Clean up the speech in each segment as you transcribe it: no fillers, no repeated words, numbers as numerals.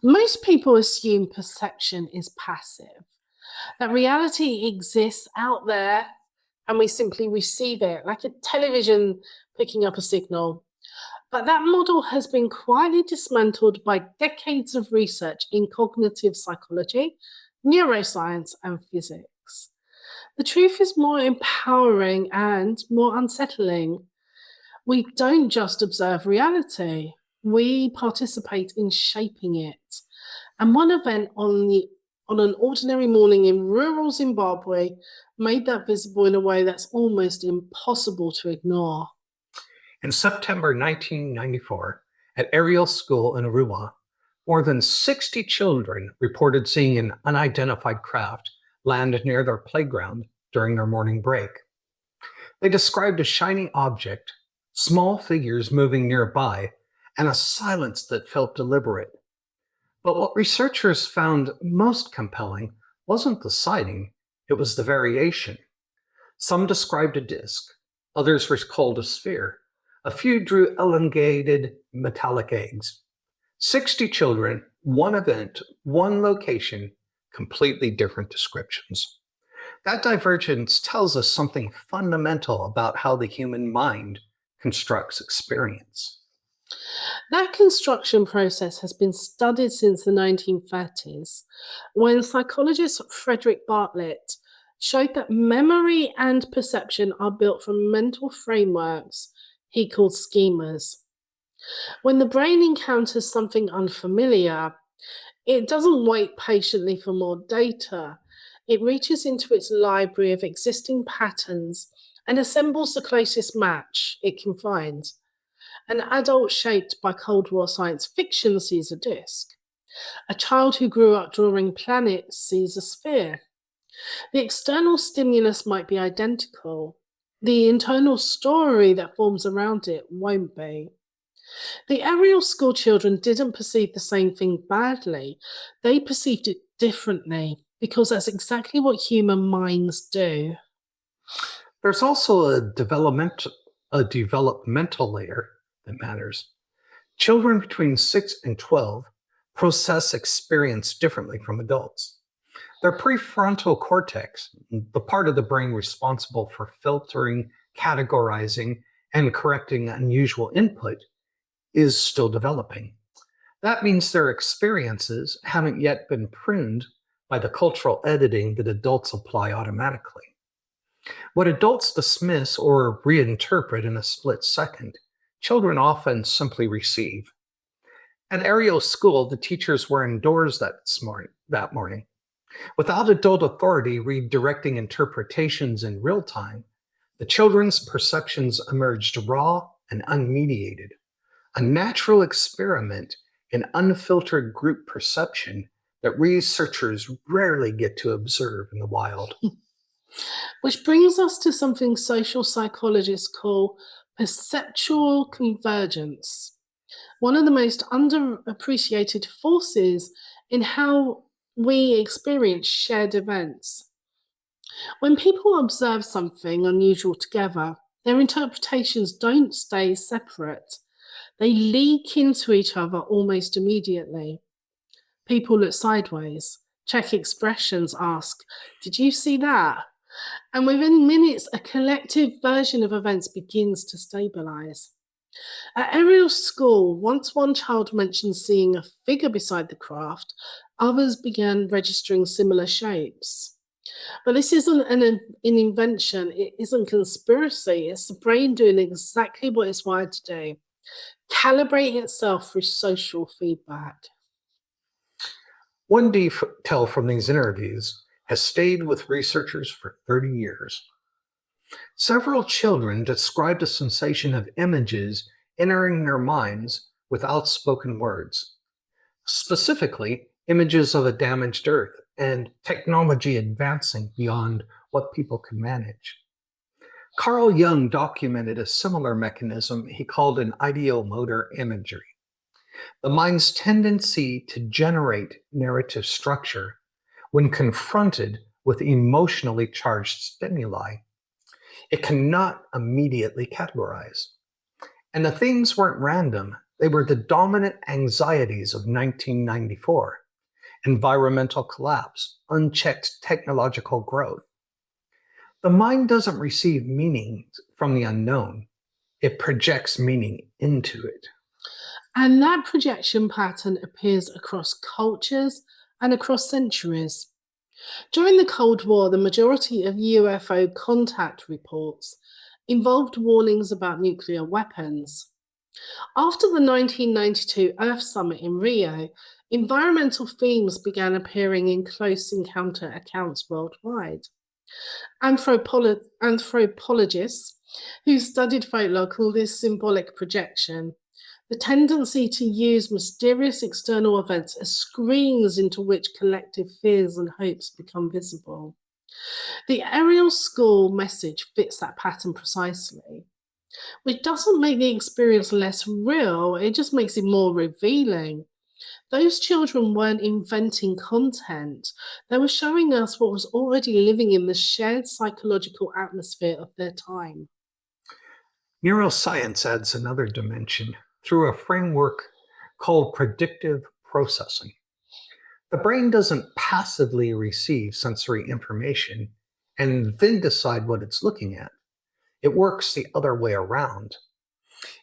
Most people assume perception is passive, that reality exists out there and we simply receive it, like a television picking up a signal. But that model has been quietly dismantled by decades of research in cognitive psychology, neuroscience, and physics. The truth is more empowering and more unsettling. We don't just observe reality, we participate in shaping it. And one event on an ordinary morning in rural Zimbabwe made that visible in a way that's almost impossible to ignore. In September 1994, at Ariel School in Ruwa, more than 60 children reported seeing an unidentified craft land near their playground during their morning break. They described a shiny object, small figures moving nearby, and a silence that felt deliberate. But what researchers found most compelling wasn't the sighting, it was the variation. Some described a disk, others recalled a sphere. A few drew elongated metallic eggs. 60 children, one event, one location, completely different descriptions. That divergence tells us something fundamental about how the human mind constructs experience. That construction process has been studied since the 1930s, when psychologist Frederick Bartlett showed that memory and perception are built from mental frameworks he called schemas. When the brain encounters something unfamiliar, it doesn't wait patiently for more data. It reaches into its library of existing patterns and assembles the closest match it can find. An adult shaped by Cold War science fiction sees a disk. A child who grew up drawing planets sees a sphere. The external stimulus might be identical. The internal story that forms around it won't be. The Ariel School children didn't perceive the same thing badly. They perceived it differently because that's exactly what human minds do. There's also a developmental layer that matters. Children between 6 and 12 process experience differently from adults. Their prefrontal cortex, the part of the brain responsible for filtering, categorizing, and correcting unusual input, is still developing. That means their experiences haven't yet been pruned by the cultural editing that adults apply automatically. What adults dismiss or reinterpret in a split second, children often simply receive. At Ariel School, the teachers were indoors that morning. Without adult authority redirecting interpretations in real time, the children's perceptions emerged raw and unmediated, a natural experiment in unfiltered group perception that researchers rarely get to observe in the wild. Which brings us to something social psychologists call perceptual convergence, one of the most underappreciated forces in how we experience shared events. When people observe something unusual together, their interpretations don't stay separate. They leak into each other almost immediately. People look sideways, check expressions, ask, "Did you see that?" And within minutes, a collective version of events begins to stabilize. At Ariel School, once one child mentioned seeing a figure beside the craft, others began registering similar shapes. But this isn't an invention, it isn't conspiracy, it's the brain doing exactly what it's wired to do, calibrate itself through social feedback. One detail from these interviews has stayed with researchers for 30 years. Several children described a sensation of images entering their minds without spoken words. Specifically, images of a damaged Earth and technology advancing beyond what people can manage. Carl Jung documented a similar mechanism he called an ideomotor imagery. The mind's tendency to generate narrative structure when confronted with emotionally charged stimuli. It cannot immediately categorize. And the things weren't random, They were the dominant anxieties of 1994: environmental collapse, unchecked technological growth. The mind doesn't receive meaning from the unknown, it projects meaning into it. And that projection pattern appears across cultures and across centuries. During the Cold War, the majority of UFO contact reports involved warnings about nuclear weapons. After the 1992 Earth Summit in Rio, environmental themes began appearing in close encounter accounts worldwide. Anthropologists who studied folklore call this symbolic projection, the tendency to use mysterious external events as screens into which collective fears and hopes become visible. The Ariel School message fits that pattern precisely, which doesn't make the experience less real, it just makes it more revealing. Those children weren't inventing content, they were showing us what was already living in the shared psychological atmosphere of their time. Neuroscience adds another dimension through a framework called predictive processing. The brain doesn't passively receive sensory information and then decide what it's looking at. It works the other way around.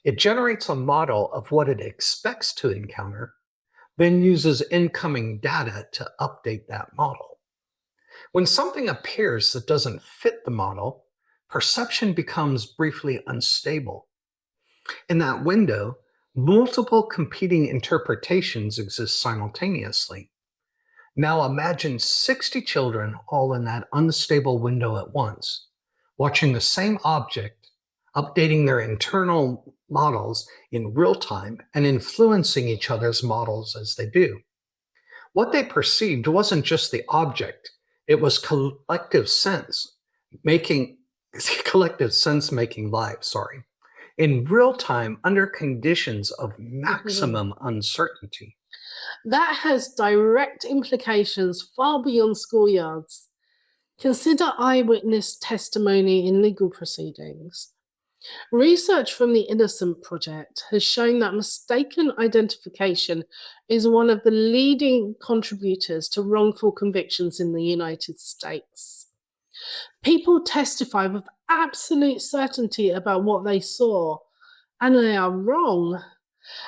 It generates a model of what it expects to encounter, then uses incoming data to update that model. When something appears that doesn't fit the model, perception becomes briefly unstable. In that window, multiple competing interpretations exist simultaneously. Now imagine 60 children all in that unstable window at once, watching the same object, updating their internal models in real time and influencing each other's models as they do. What they perceived wasn't just the object, it was collective sense making live, in real time under conditions of maximum uncertainty. That has direct implications far beyond schoolyards. Consider eyewitness testimony in legal proceedings. Research from the Innocent Project has shown that mistaken identification is one of the leading contributors to wrongful convictions in the United States. People testify with absolute certainty about what they saw, and they are wrong.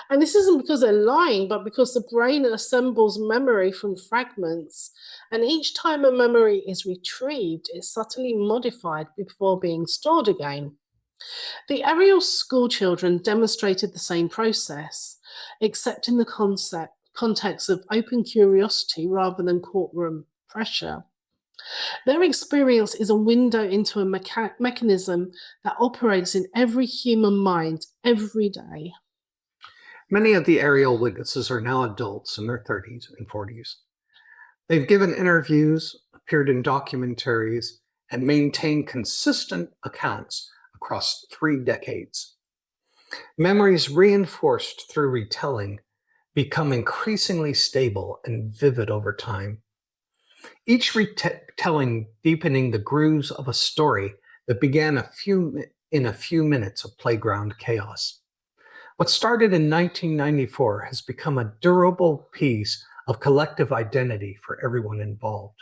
And this isn't because they're lying, but because the brain assembles memory from fragments. And each time a memory is retrieved, it's subtly modified before being stored again. The Ariel school children demonstrated the same process, except in the context of open curiosity rather than courtroom pressure. Their experience is a window into a mechanism that operates in every human mind every day. Many of the Ariel witnesses are now adults in their 30s and 40s. They've given interviews, appeared in documentaries, and maintained consistent accounts across 3 decades. Memories reinforced through retelling become increasingly stable and vivid over time. Each retelling deepening the grooves of a story that began in a few minutes of playground chaos. What started in 1994 has become a durable piece of collective identity for everyone involved.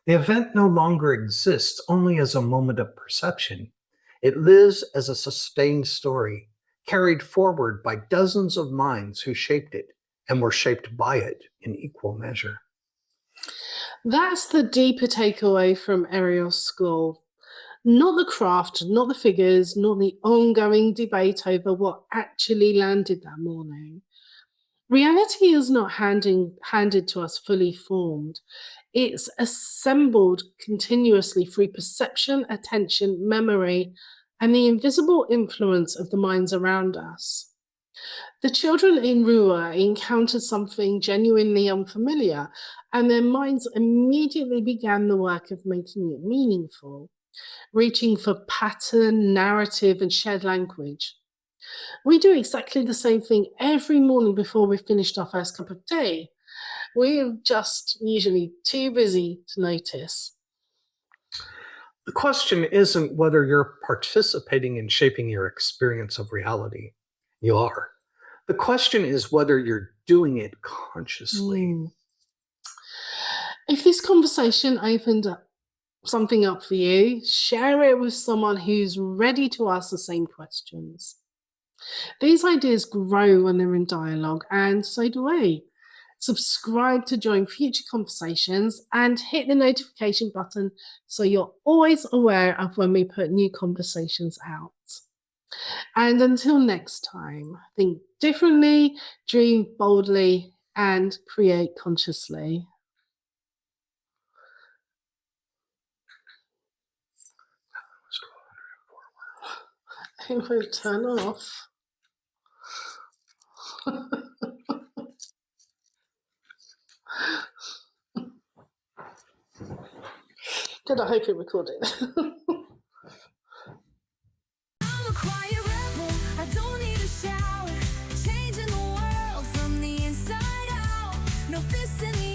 The event no longer exists only as a moment of perception. It lives as a sustained story, carried forward by dozens of minds who shaped it and were shaped by it in equal measure. That's the deeper takeaway from Ariel School. Not the craft, not the figures, not the ongoing debate over what actually landed that morning. Reality is not handed to us fully formed. It's assembled continuously through perception, attention, memory, and the invisible influence of the minds around us. The children in Ruwa encountered something genuinely unfamiliar, and their minds immediately began the work of making it meaningful, reaching for pattern, narrative, and shared language. We do exactly the same thing every morning before we've finished our first cup of tea. We're just usually too busy to notice. The question isn't whether you're participating in shaping your experience of reality. You are. The question is whether you're doing it consciously. Mm. If this conversation opened something up for you, share it with someone who's ready to ask the same questions. These ideas grow when they're in dialogue, and so do we. Subscribe to join future conversations and hit the notification button so you're always aware of when we put new conversations out. And until next time, think differently, dream boldly, and create consciously. It will turn off. Good, I hope it recorded. I'm a quiet rebel, I don't need a shower. Changing the world from the inside out. No fists in the